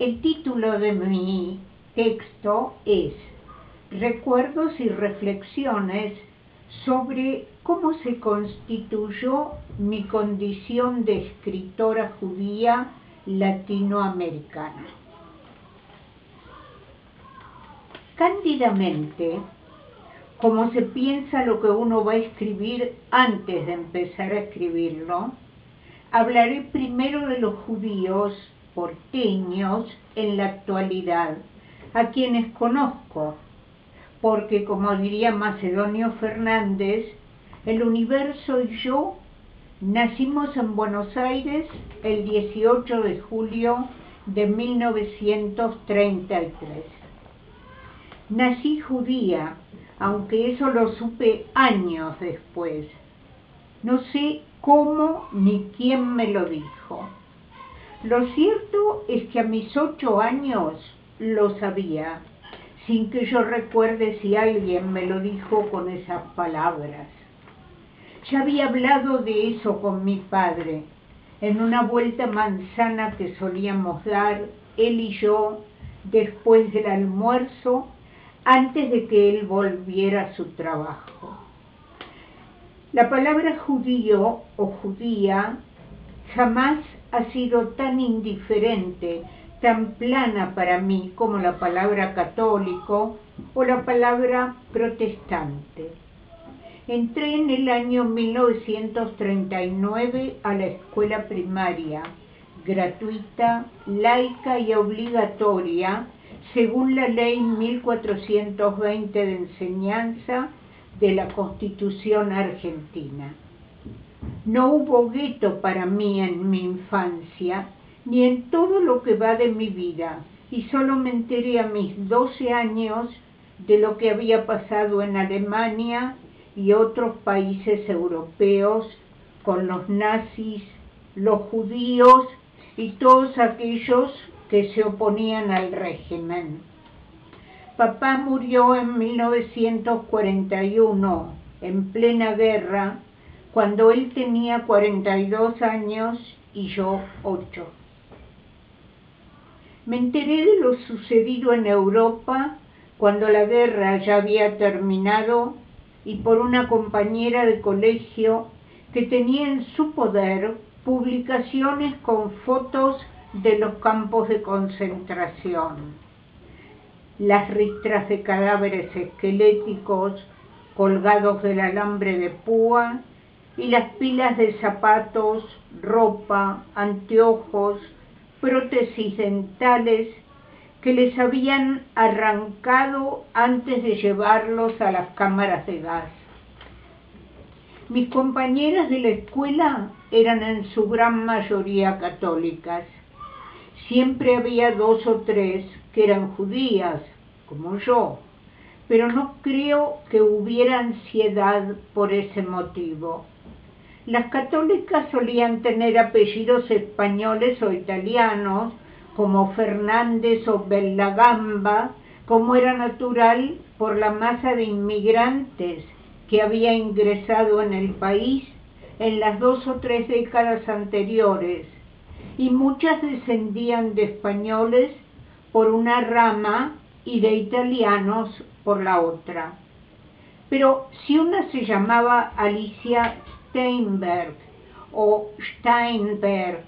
El título de mi texto es Recuerdos y reflexiones sobre cómo se constituyó mi condición de escritora judía latinoamericana. Cándidamente, como se piensa lo que uno va a escribir antes de empezar a escribirlo, hablaré primero de los judíos porteños en la actualidad, a quienes conozco, porque como diría Macedonio Fernández, el universo y yo nacimos en Buenos Aires el 18 de julio de 1933. Nací judía, aunque eso lo supe años después. No sé cómo ni quién me lo dijo. Lo cierto es que a mis 8 años lo sabía, sin que yo recuerde si alguien me lo dijo con esas palabras. Ya había hablado de eso con mi padre, en una vuelta manzana que solíamos dar, él y yo, después del almuerzo, antes de que él volviera a su trabajo. La palabra judío o judía jamás ha sido tan indiferente, tan plana para mí como la palabra católico o la palabra protestante. Entré en el año 1939 a la escuela primaria, gratuita, laica y obligatoria, según la ley 1420 de enseñanza de la Constitución argentina. No hubo gueto para mí en mi infancia, ni en todo lo que va de mi vida, y solo me enteré a mis 12 años de lo que había pasado en Alemania y otros países europeos con los nazis, los judíos y todos aquellos que se oponían al régimen. Papá murió en 1941, en plena guerra, cuando él tenía 42 años y yo 8. Me enteré de lo sucedido en Europa cuando la guerra ya había terminado y por una compañera de colegio que tenía en su poder publicaciones con fotos de los campos de concentración. Las ristras de cadáveres esqueléticos colgados del alambre de púa y las pilas de zapatos, ropa, anteojos, prótesis dentales que les habían arrancado antes de llevarlos a las cámaras de gas. Mis compañeras de la escuela eran en su gran mayoría católicas. Siempre había 2 o 3 que eran judías, como yo, pero no creo que hubiera ansiedad por ese motivo. Las católicas solían tener apellidos españoles o italianos, como Fernández o Bellagamba, como era natural por la masa de inmigrantes que había ingresado en el país en las 2 o 3 décadas anteriores, y muchas descendían de españoles por una rama y de italianos por la otra. Pero si una se llamaba Alicia Steinberg o Steinberg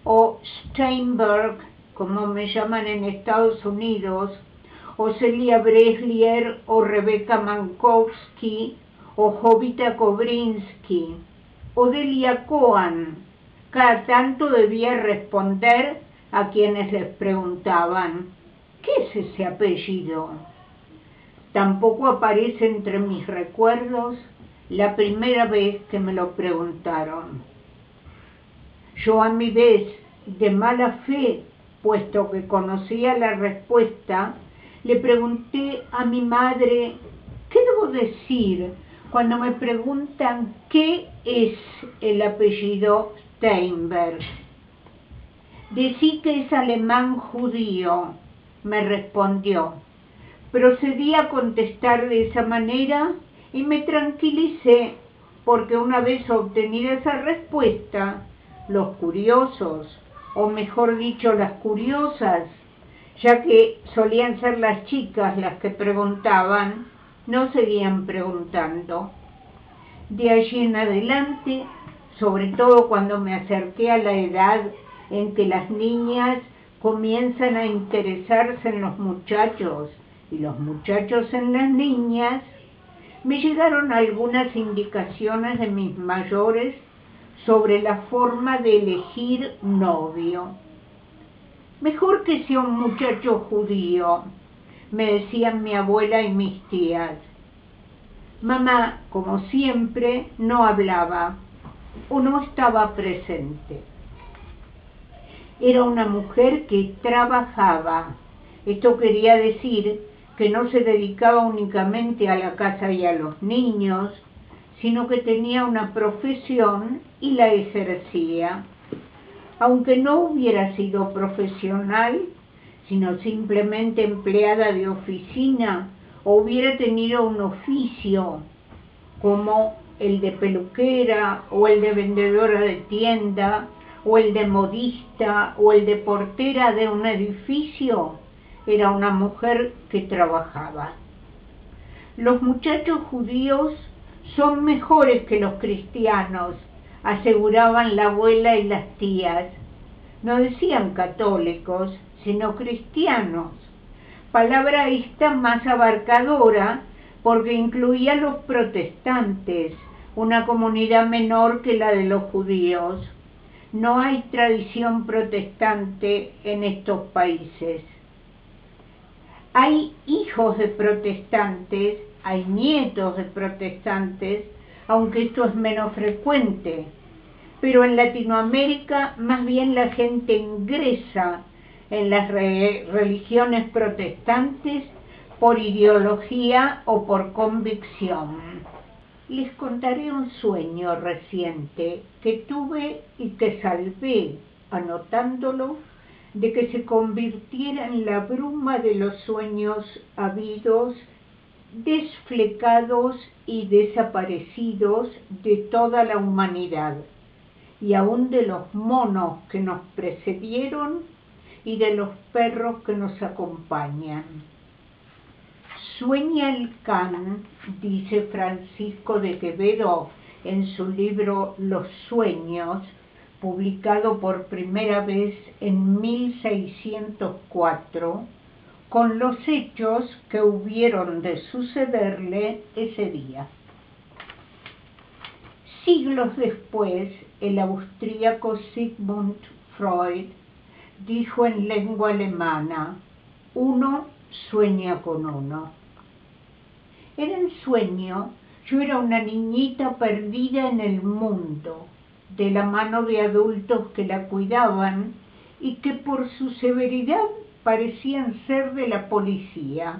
o Steinberg, como me llaman en Estados Unidos, o Celia Breslier o Rebecca Mankowski o Jovita Kobrinsky o Delia Cohen, cada tanto debía responder a quienes les preguntaban, ¿qué es ese apellido? Tampoco aparece entre mis recuerdos la primera vez que me lo preguntaron. Yo a mi vez, de mala fe, puesto que conocía la respuesta, le pregunté a mi madre, ¿qué debo decir cuando me preguntan qué es el apellido Steinberg? Decí que es alemán judío, me respondió. Procedí a contestar de esa manera y me tranquilicé, porque una vez obtenida esa respuesta, los curiosos, o mejor dicho, las curiosas, ya que solían ser las chicas las que preguntaban, no seguían preguntando. De allí en adelante, sobre todo cuando me acerqué a la edad en que las niñas comienzan a interesarse en los muchachos y los muchachos en las niñas, me llegaron algunas indicaciones de mis mayores sobre la forma de elegir novio. Mejor que sea un muchacho judío, me decían mi abuela y mis tías. Mamá, como siempre, no hablaba o no estaba presente. Era una mujer que trabajaba. Esto quería decir que no se dedicaba únicamente a la casa y a los niños, sino que tenía una profesión y la ejercía. Aunque no hubiera sido profesional, sino simplemente empleada de oficina, o hubiera tenido un oficio como el de peluquera, o el de vendedora de tienda, o el de modista, o el de portera de un edificio, era una mujer que trabajaba. Los muchachos judíos son mejores que los cristianos, aseguraban la abuela y las tías. No decían católicos, sino cristianos. Palabra esta más abarcadora porque incluía a los protestantes, una comunidad menor que la de los judíos. No hay tradición protestante en estos países. Hay hijos de protestantes, hay nietos de protestantes, aunque esto es menos frecuente. Pero en Latinoamérica más bien la gente ingresa en las religiones protestantes por ideología o por convicción. Les contaré un sueño reciente que tuve y que salvé, anotándolo, de que se convirtiera en la bruma de los sueños habidos, desflecados y desaparecidos de toda la humanidad, y aún de los monos que nos precedieron y de los perros que nos acompañan. Sueña el can, dice Francisco de Quevedo en su libro Los sueños, publicado por primera vez en 1604, con los hechos que hubieron de sucederle ese día. Siglos después, el austríaco Sigmund Freud dijo en lengua alemana: uno sueña con uno. En el sueño, yo era una niñita perdida en el mundo, de la mano de adultos que la cuidaban y que por su severidad parecían ser de la policía,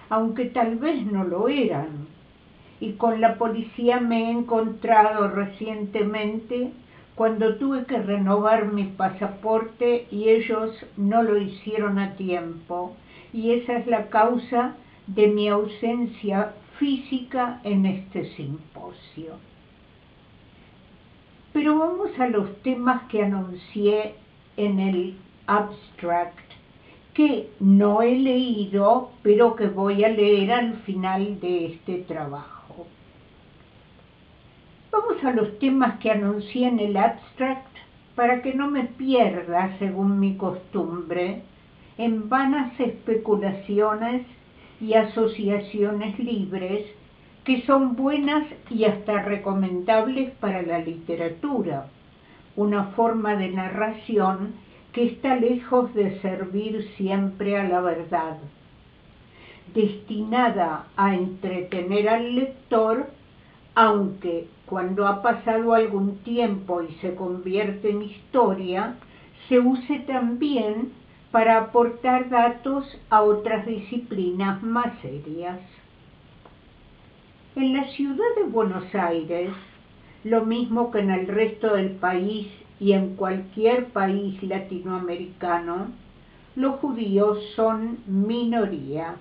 aunque tal vez no lo eran. Y con la policía me he encontrado recientemente cuando tuve que renovar mi pasaporte y ellos no lo hicieron a tiempo, y esa es la causa de mi ausencia física en este simposio. Pero vamos a los temas que anuncié en el abstract, que no he leído, pero que voy a leer al final de este trabajo. Vamos a los temas que anuncié en el abstract para que no me pierda, según mi costumbre, en vanas especulaciones y asociaciones libres que son buenas y hasta recomendables para la literatura, una forma de narración que está lejos de servir siempre a la verdad, destinada a entretener al lector, aunque cuando ha pasado algún tiempo y se convierte en historia, se use también para aportar datos a otras disciplinas más serias. En la ciudad de Buenos Aires, lo mismo que en el resto del país y en cualquier país latinoamericano, los judíos son minoría.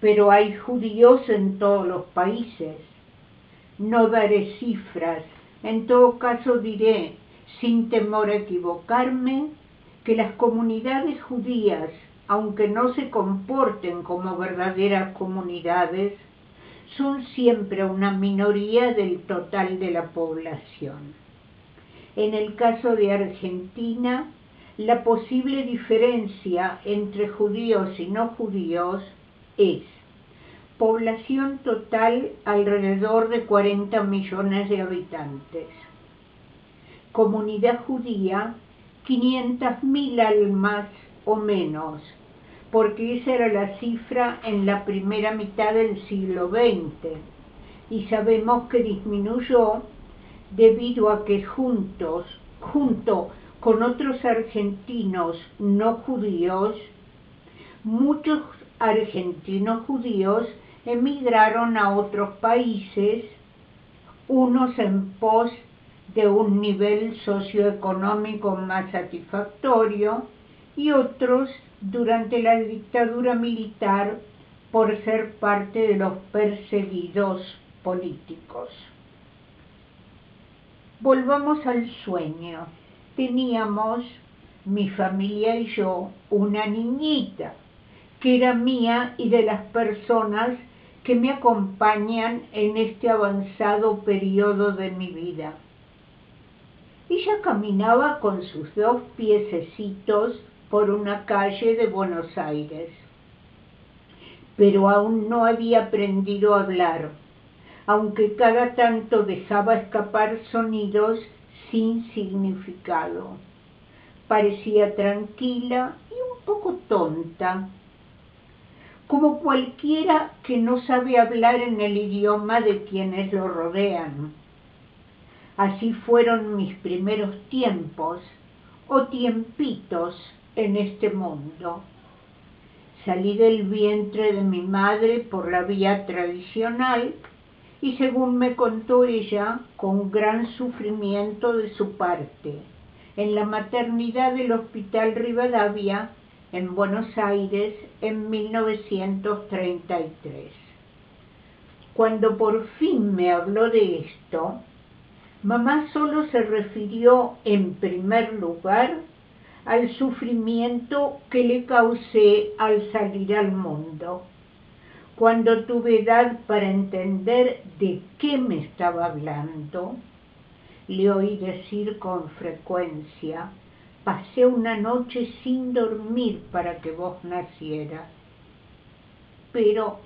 Pero hay judíos en todos los países. No daré cifras, en todo caso diré, sin temor a equivocarme, que las comunidades judías, aunque no se comporten como verdaderas comunidades, son siempre una minoría del total de la población. En el caso de Argentina, la posible diferencia entre judíos y no judíos es población total alrededor de 40 millones de habitantes. Comunidad judía, 500.000 almas o menos, porque esa era la cifra en la primera mitad del siglo XX, y sabemos que disminuyó debido a que junto con otros argentinos no judíos, muchos argentinos judíos emigraron a otros países, unos en pos de un nivel socioeconómico más satisfactorio y otros durante la dictadura militar por ser parte de los perseguidos políticos. Volvamos al sueño. Teníamos, mi familia y yo, una niñita, que era mía y de las personas que me acompañan en este avanzado periodo de mi vida. Ella caminaba con sus 2 piececitos por una calle de Buenos Aires, pero aún no había aprendido a hablar, aunque cada tanto dejaba escapar sonidos sin significado. Parecía tranquila y un poco tonta, como cualquiera que no sabe hablar en el idioma de quienes lo rodean. Así fueron mis primeros tiempos o tiempitos en este mundo. Salí del vientre de mi madre por la vía tradicional y, según me contó ella, con gran sufrimiento de su parte, en la maternidad del Hospital Rivadavia, en Buenos Aires, en 1933. Cuando por fin me habló de esto, mamá solo se refirió en primer lugar al sufrimiento que le causé al salir al mundo. Cuando tuve edad para entender de qué me estaba hablando, le oí decir con frecuencia: pasé una noche sin dormir para que vos nacieras. Pero,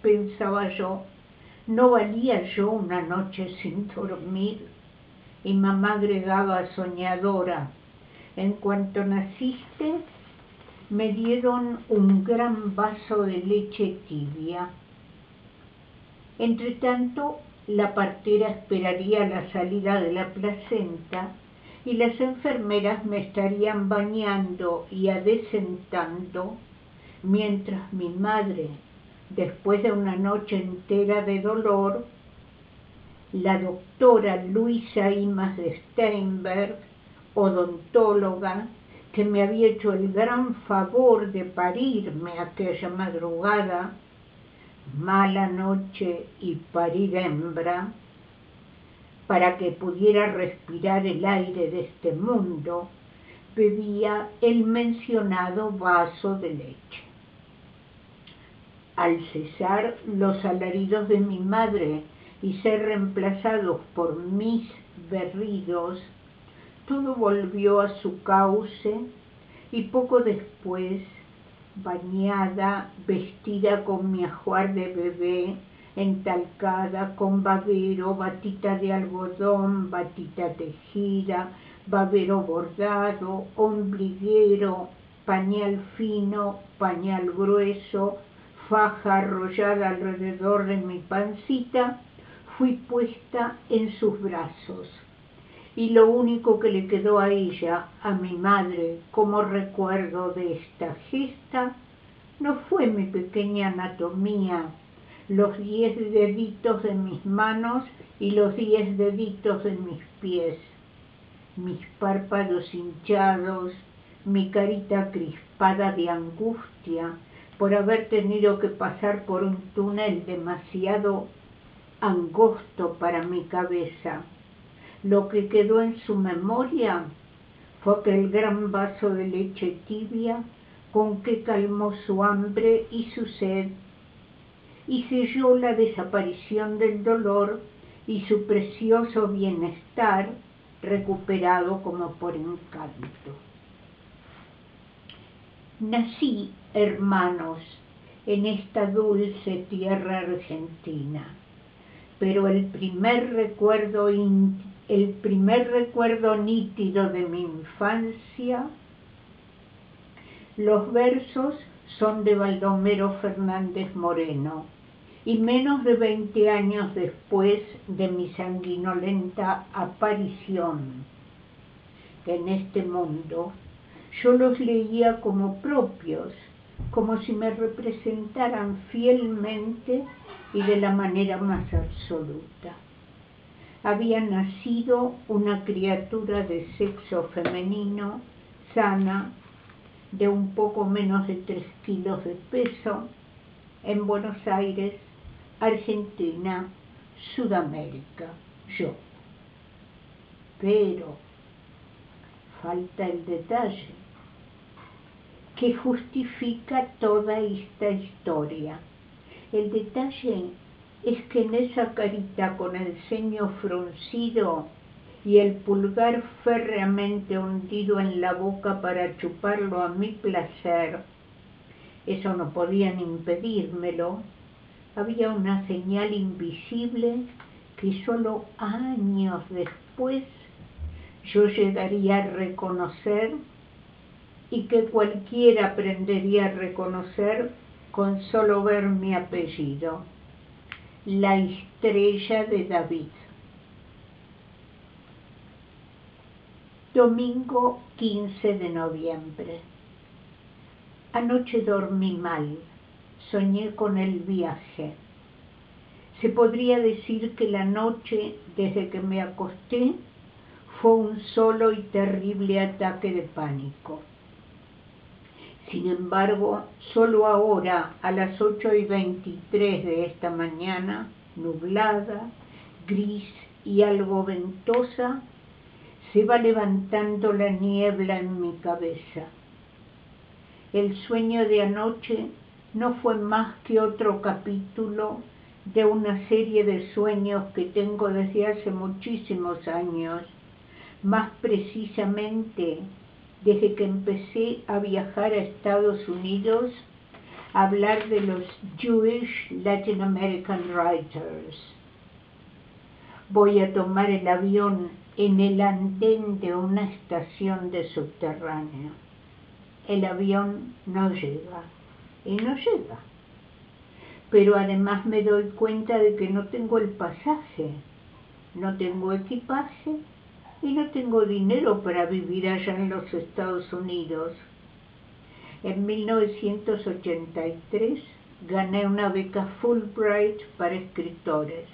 pensaba yo, ¿no valía yo una noche sin dormir? Y mamá agregaba soñadora: en cuanto naciste, me dieron un gran vaso de leche tibia. Entretanto, la partera esperaría la salida de la placenta y las enfermeras me estarían bañando y adecentando, mientras mi madre, después de una noche entera de dolor, la doctora Luisa Imas de Steinberg, odontóloga, que me había hecho el gran favor de parirme aquella madrugada, mala noche y parir hembra, para que pudiera respirar el aire de este mundo, bebía el mencionado vaso de leche. Al cesar los alaridos de mi madre y ser reemplazados por mis berridos, todo volvió a su cauce y poco después, bañada, vestida con mi ajuar de bebé, entalcada, con babero, batita de algodón, batita tejida, babero bordado, ombliguero, pañal fino, pañal grueso, faja arrollada alrededor de mi pancita, fui puesta en sus brazos. Y lo único que le quedó a ella, a mi madre, como recuerdo de esta gesta, no fue mi pequeña anatomía, los 10 deditos de mis manos y los 10 deditos de mis pies, mis párpados hinchados, mi carita crispada de angustia por haber tenido que pasar por un túnel demasiado angosto para mi cabeza. Lo que quedó en su memoria fue aquel gran vaso de leche tibia con que calmó su hambre y su sed, y selló la desaparición del dolor y su precioso bienestar recuperado como por encanto. Nací, hermanos, en esta dulce tierra argentina, pero el primer recuerdo nítido de mi infancia, los versos son de Baldomero Fernández Moreno, y menos de 20 años después de mi sanguinolenta aparición en este mundo, yo los leía como propios, como si me representaran fielmente y de la manera más absoluta. Había nacido una criatura de sexo femenino, sana, de un poco menos de 3 kilos de peso, en Buenos Aires, Argentina, Sudamérica, yo. Pero falta el detalle que justifica toda esta historia. El detalle es que en esa carita con el ceño fruncido y el pulgar férreamente hundido en la boca para chuparlo a mi placer, eso no podían impedírmelo, había una señal invisible que solo años después yo llegaría a reconocer y que cualquiera aprendería a reconocer con solo ver mi apellido: la estrella de David. Domingo 15 de noviembre. Anoche dormí mal, soñé con el viaje. Se podría decir que la noche, desde que me acosté, fue un solo y terrible ataque de pánico. Sin embargo, solo ahora, a las 8:23 de esta mañana, nublada, gris y algo ventosa, se va levantando la niebla en mi cabeza. El sueño de anoche no fue más que otro capítulo de una serie de sueños que tengo desde hace muchísimos años, más precisamente desde que empecé a viajar a Estados Unidos a hablar de los Jewish Latin American Writers. Voy a tomar el avión en el andén de una estación de subterráneo. El avión no llega, y no llega. Pero además me doy cuenta de que no tengo el pasaje, no tengo equipaje y no tengo dinero para vivir allá en los Estados Unidos. En 1983 gané una beca Fulbright para escritores.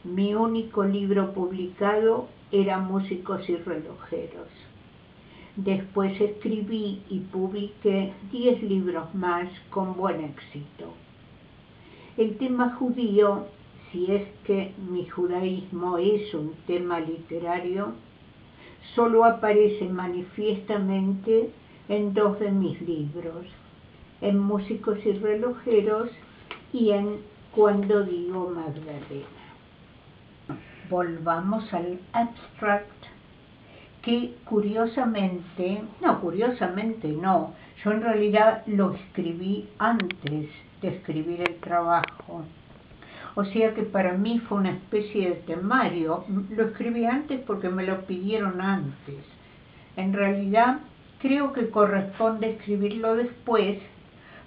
Mi único libro publicado era Músicos y Relojeros. Después escribí y publiqué 10 libros más con buen éxito. El tema judío, si es que mi judaísmo es un tema literario, solo aparece manifiestamente en 2 de mis libros, en Músicos y Relojeros y en Cuando digo Magdalena. Volvamos al abstract, que curiosamente no, yo en realidad lo escribí antes de escribir el trabajo. O sea que para mí fue una especie de temario. Lo escribí antes porque me lo pidieron antes. En realidad creo que corresponde escribirlo después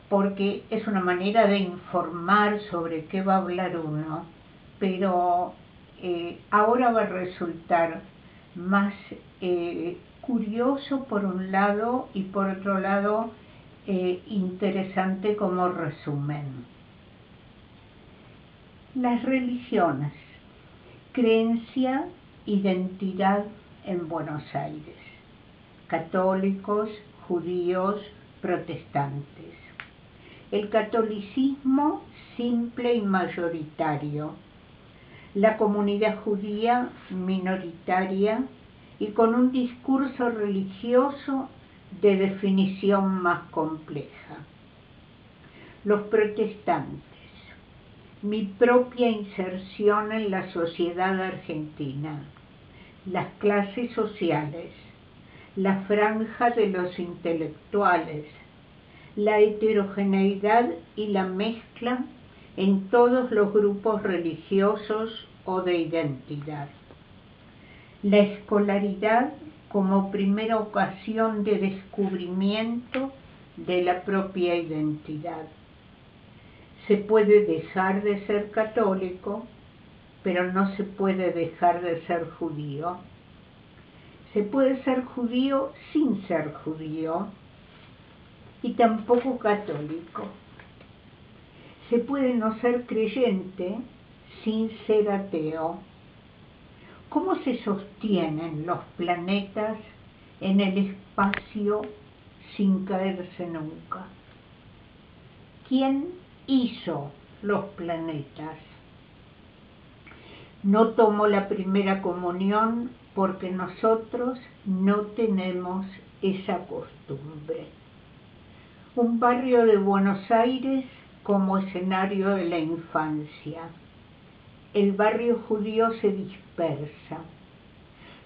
porque es una manera de informar sobre qué va a hablar uno, pero ahora va a resultar más curioso por un lado y por otro lado interesante como resumen. Las religiones, creencia, identidad en Buenos Aires, católicos, judíos, protestantes. El catolicismo simple y mayoritario, la comunidad judía minoritaria y con un discurso religioso de definición más compleja. Los protestantes, mi propia inserción en la sociedad argentina, las clases sociales, la franja de los intelectuales, la heterogeneidad y la mezcla en todos los grupos religiosos o de identidad. La escolaridad como primera ocasión de descubrimiento de la propia identidad. Se puede dejar de ser católico, pero no se puede dejar de ser judío. Se puede ser judío sin ser judío y tampoco católico. Se puede no ser creyente sin ser ateo. ¿Cómo se sostienen los planetas en el espacio sin caerse nunca? ¿Quién hizo los planetas? No tomo la primera comunión porque nosotros no tenemos esa costumbre. Un barrio de Buenos Aires como escenario de la infancia. El barrio judío se dispersa.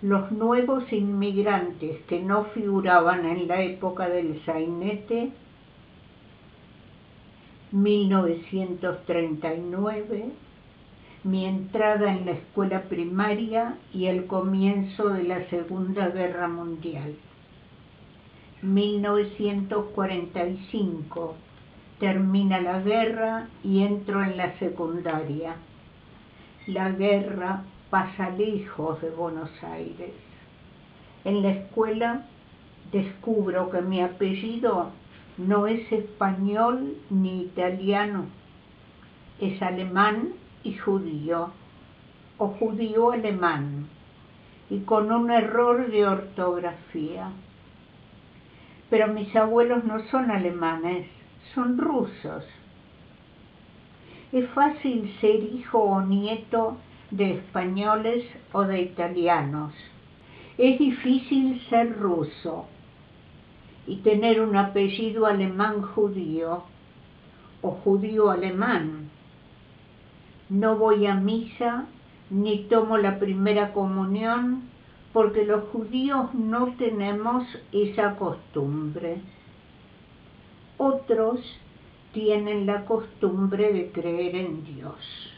Los nuevos inmigrantes que no figuraban en la época del sainete, 1939, mi entrada en la escuela primaria y el comienzo de la Segunda Guerra Mundial. 1945, termina la guerra y entro en la secundaria. La guerra pasa lejos de Buenos Aires. En la escuela descubro que mi apellido no es español ni italiano, es alemán y judío, o judío alemán, y con un error de ortografía. Pero mis abuelos no son alemanes, son rusos. Es fácil ser hijo o nieto de españoles o de italianos. Es difícil ser ruso y tener un apellido alemán judío o judío alemán. No voy a misa ni tomo la primera comunión porque los judíos no tenemos esa costumbre. Otros tienen la costumbre de creer en Dios.